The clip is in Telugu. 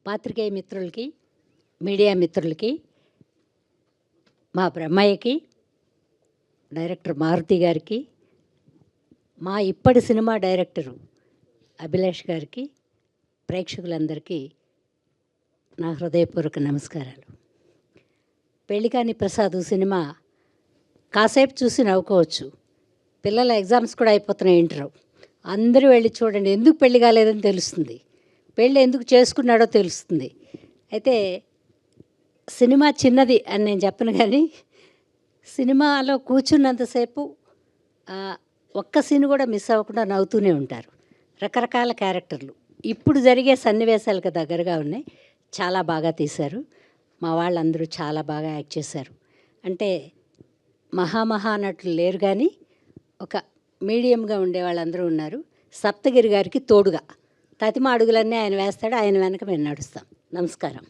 పాత్రికేయ మిత్రులకి, మీడియా మిత్రులకి, మా బ్రహ్మయ్యకి, డైరెక్టర్ మారుతి గారికి, మా ఇప్పటి సినిమా డైరెక్టరు అభిలాష్ గారికి, ప్రేక్షకులందరికీ నా హృదయపూర్వక నమస్కారాలు. పెళ్ళికాని ప్రసాద్ సినిమా కాసేపు చూసి నవ్వుకోవచ్చు. పిల్లల ఎగ్జామ్స్ కూడా అయిపోతున్నాయి ఇంటర్. అందరూ వెళ్ళి చూడండి, ఎందుకు పెళ్లి కాలేదని తెలుస్తుంది, పెళ్ళి ఎందుకు చేసుకున్నాడో తెలుస్తుంది. అయితే సినిమా చిన్నది అని నేను చెప్పను, కానీ సినిమాలో కూర్చున్నంతసేపు ఒక్క సీన్ కూడా మిస్ అవ్వకుండా నవ్వుతూనే ఉంటారు. రకరకాల క్యారెక్టర్లు ఇప్పుడు జరిగే సన్నివేశాలకు దగ్గరగా ఉన్నాయి. చాలా బాగా తీశారు. మా వాళ్ళందరూ చాలా బాగా యాక్ట్ చేశారు. అంటే మహానటులు లేరు, కానీ ఒక మీడియంగా ఉండే వాళ్ళందరూ ఉన్నారు. సప్తగిరి గారికి తోడుగా తతిమ అడుగులన్నీ ఆయన వేస్తాడు, ఆయన వెనక మేము నడుస్తాం. నమస్కారం.